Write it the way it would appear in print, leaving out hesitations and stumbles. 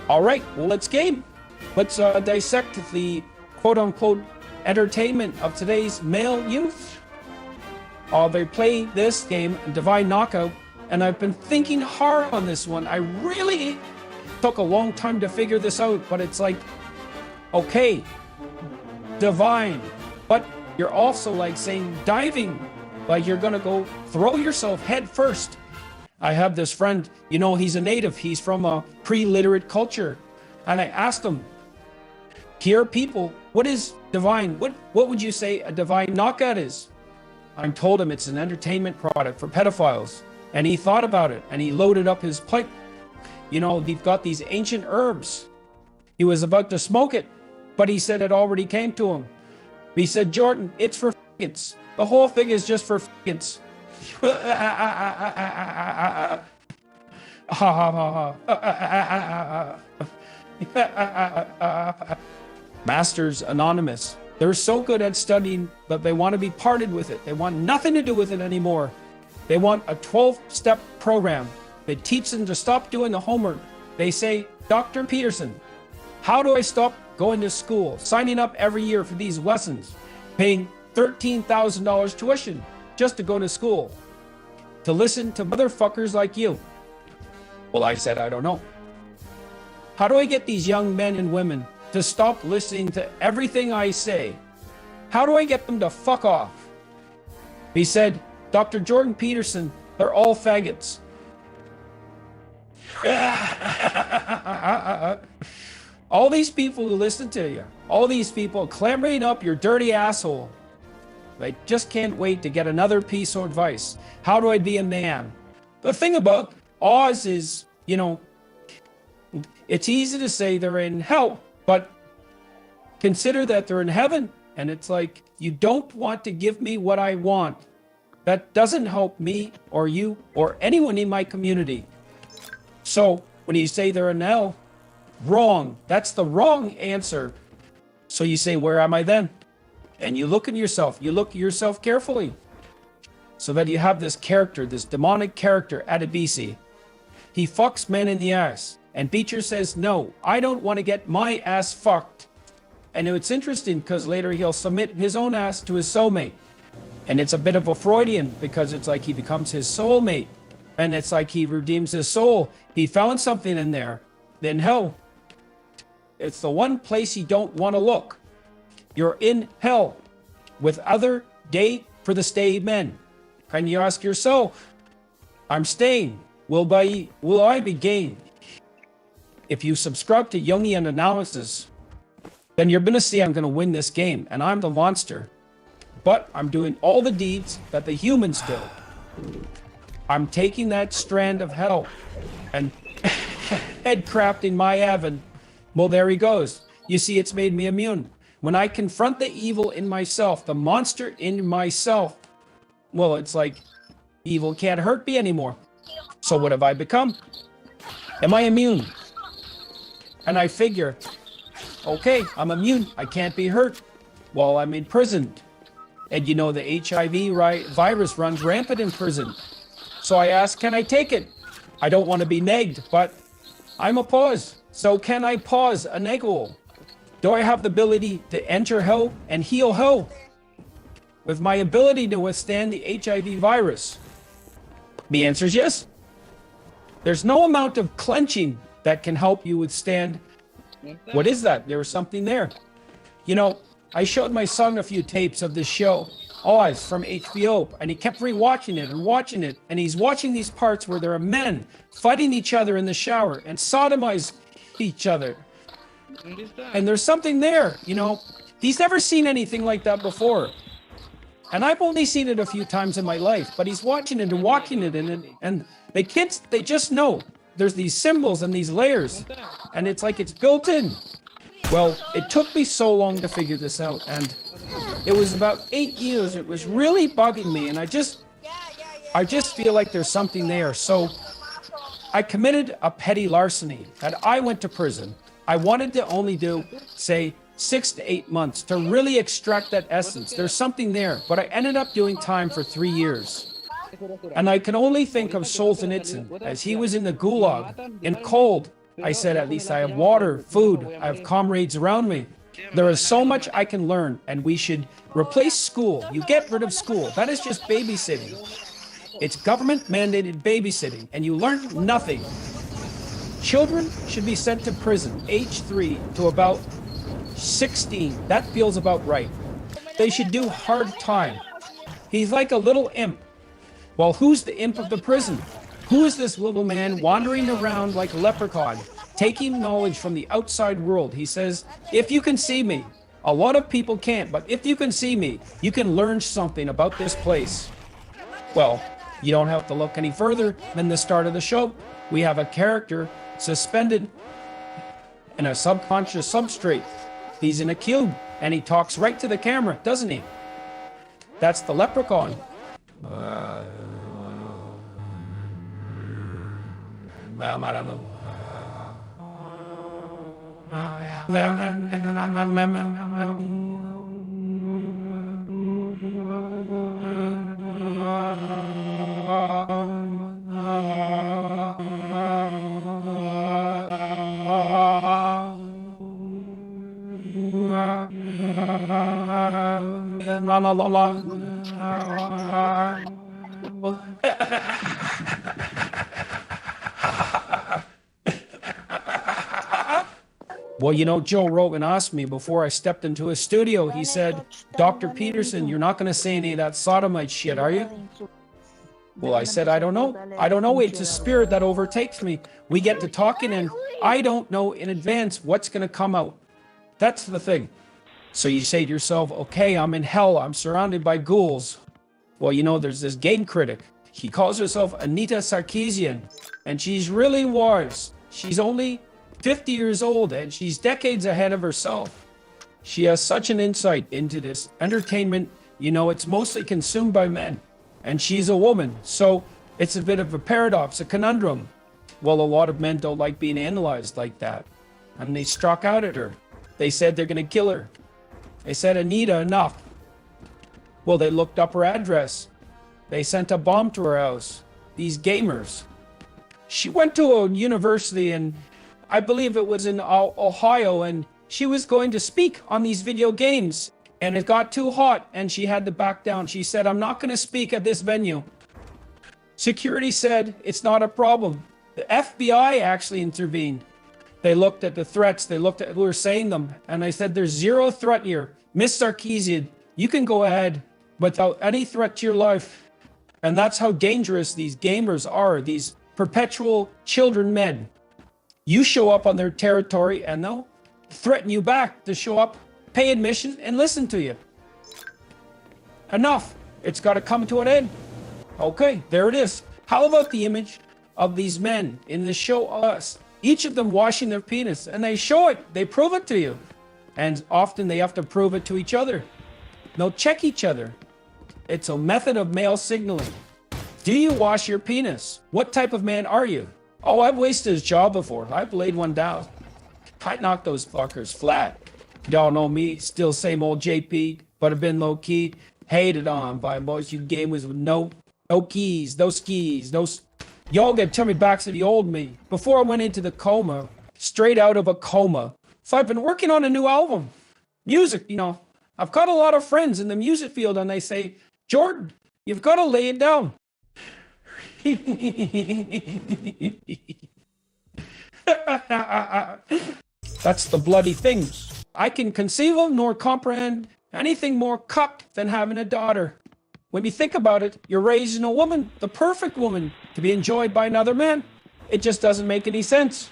All right, well, let's game. Let's dissect the quote-unquote entertainment of today's male youth. They play this game, Divine Knockout, and I've been thinking hard on this one. I really took a long time to figure this out, but it's like, okay, divine, but you're also like saying diving, like you're gonna go throw yourself head first. I have this friend, you know, he's a native, he's from a pre-literate culture, and I asked him, here people, what is divine? What would you say a divine knockout is? I told him it's an entertainment product for pedophiles, and he thought about it, and he loaded up his pipe. You know, they've got these ancient herbs. He was about to smoke it, but he said it already came to him. He said, Jordan, it's for f***ings. The whole thing is just for f***ings. Masters Anonymous. They're so good at studying, but they want to be parted with it. They want nothing to do with it anymore. They want a 12-step program. They teach them to stop doing the homework. They say, Dr. Peterson, how do I stop going to school, signing up every year for these lessons, paying $13,000 tuition just to go to school, to listen to motherfuckers like you? Well, I said, I don't know. How do I get these young men and women to stop listening to everything I say? How do I get them to fuck off? He said, Dr. Jordan Peterson, they're all faggots. All these people who listen to you, all these people clambering up your dirty asshole, they just can't wait to get another piece of advice. How do I be a man? The thing about Oz is, you know, it's easy to say they're in hell, but consider that they're in heaven. And it's like, you don't want to give me what I want. That doesn't help me or you or anyone in my community. So when you say they're in hell, wrong. That's the wrong answer. So you say, where am I then? And you look at yourself. You look at yourself carefully. So that you have this character, this demonic character, Adebisi. He fucks men in the ass. And Beecher says, no, I don't want to get my ass fucked. And it's interesting because later he'll submit his own ass to his soulmate. And it's a bit of a Freudian because it's like he becomes his soulmate. And it's like he redeems his soul. He found something in there. Then hell. It's the one place you don't want to look. You're in hell with other day for the stay men. Can you ask yourself, I'm staying. Will I be gained? If you subscribe to Jungian analysis, then you're going to see I'm going to win this game, and I'm the monster. But I'm doing all the deeds that the humans do. I'm taking that strand of hell and headcrafting my Evan. Well, there he goes. You see, it's made me immune. When I confront the evil in myself, the monster in myself, well, it's like evil can't hurt me anymore. So what have I become? Am I immune? And I figure, okay, I'm immune. I can't be hurt while I'm imprisoned. And you know, the HIV virus runs rampant in prison. So I ask, can I take it? I don't want to be negged, but I'm a pause. So can I pause a neggle? Do I have the ability to enter hell and heal hell? With my ability to withstand the HIV virus? The answer is yes. There's no amount of clenching that can help you withstand. What is that? There was something there. You know, I showed my son a few tapes of this show, Oz, from HBO, and he kept rewatching it and watching it, and he's watching these parts where there are men fighting each other in the shower and sodomize each other. And there's something there, you know. He's never seen anything like that before. And I've only seen it a few times in my life, but he's watching it and walking it, and the kids, they just know. There's these symbols and these layers, and it's like it's built in. Well, it took me so long to figure this out, and it was about 8 years. It was really bugging me, and I just feel like there's something there. So I committed a petty larceny, and I went to prison. I wanted to only do, say, 6 to 8 months to really extract that essence. There's something there, but I ended up doing time for 3 years. And I can only think of Solzhenitsyn as he was in the gulag, in cold, I said, at least I have water, food, I have comrades around me. There is so much I can learn, and we should replace school. You get rid of school. That is just babysitting. It's government-mandated babysitting, and you learn nothing. Children should be sent to prison, age 3 to about 16. That feels about right. They should do hard time. He's like a little imp. Well, who's the imp of the prison? Who is this little man wandering around like a leprechaun, taking knowledge from the outside world? He says, if you can see me, a lot of people can't, but if you can see me, you can learn something about this place. Well, you don't have to look any further than the start of the show. We have a character suspended in a subconscious substrate. He's in a cube, and he talks right to the camera, doesn't he? That's the leprechaun. Well, you know, Joe Rogan asked me before I stepped into his studio, he said, Dr. Peterson, you're not going to say any of that sodomite shit, are you? Well, I said, I don't know. I don't know. It's a spirit that overtakes me. We get to talking, and I don't know in advance what's going to come out. That's the thing. So you say to yourself, okay, I'm in hell. I'm surrounded by ghouls. Well, you know, there's this game critic. He calls herself Anita Sarkeesian, and she's really wise. She's only 50 years old, and she's decades ahead of herself. She has such an insight into this entertainment. You know, it's mostly consumed by men, and she's a woman. So it's a bit of a paradox, a conundrum. Well, a lot of men don't like being analyzed like that, and they struck out at her. They said they're going to kill her. They said, Anita, enough. Well, they looked up her address. They sent a bomb to her house. These gamers. She went to a university, and I believe it was in Ohio, and she was going to speak on these video games, and it got too hot, and she had to back down. She said, I'm not going to speak at this venue. Security said, it's not a problem. The FBI actually intervened. They looked at the threats. They looked at who were saying them. And I said, there's zero threat here. Miss Sarkeesian, you can go ahead without any threat to your life. And that's how dangerous these gamers are, these perpetual children men. You show up on their territory and they'll threaten you back to show up, pay admission, and listen to you. Enough. It's got to come to an end. Okay, there it is. How about the image of these men in the show Us? Each of them washing their penis, and they show it, they prove it to you. And often they have to prove it to each other. They'll check each other. It's a method of male signaling. Do you wash your penis? What type of man are you? Oh, I've wasted his jaw before. I've laid one down. I knocked those fuckers flat. Y'all know me, still same old JP, but I've been low key, hated on by most you gamers with no keys, no skis, no. Y'all get turn me back to the old me. Before I went into the coma, straight out of a coma. So I've been working on a new album. Music, you know. I've got a lot of friends in the music field, and they say, Jordan, you've got to lay it down. That's the bloody thing. I can conceive of nor comprehend anything more cucked than having a daughter. When you think about it, you're raising a woman, the perfect woman, to be enjoyed by another man. It just doesn't make any sense.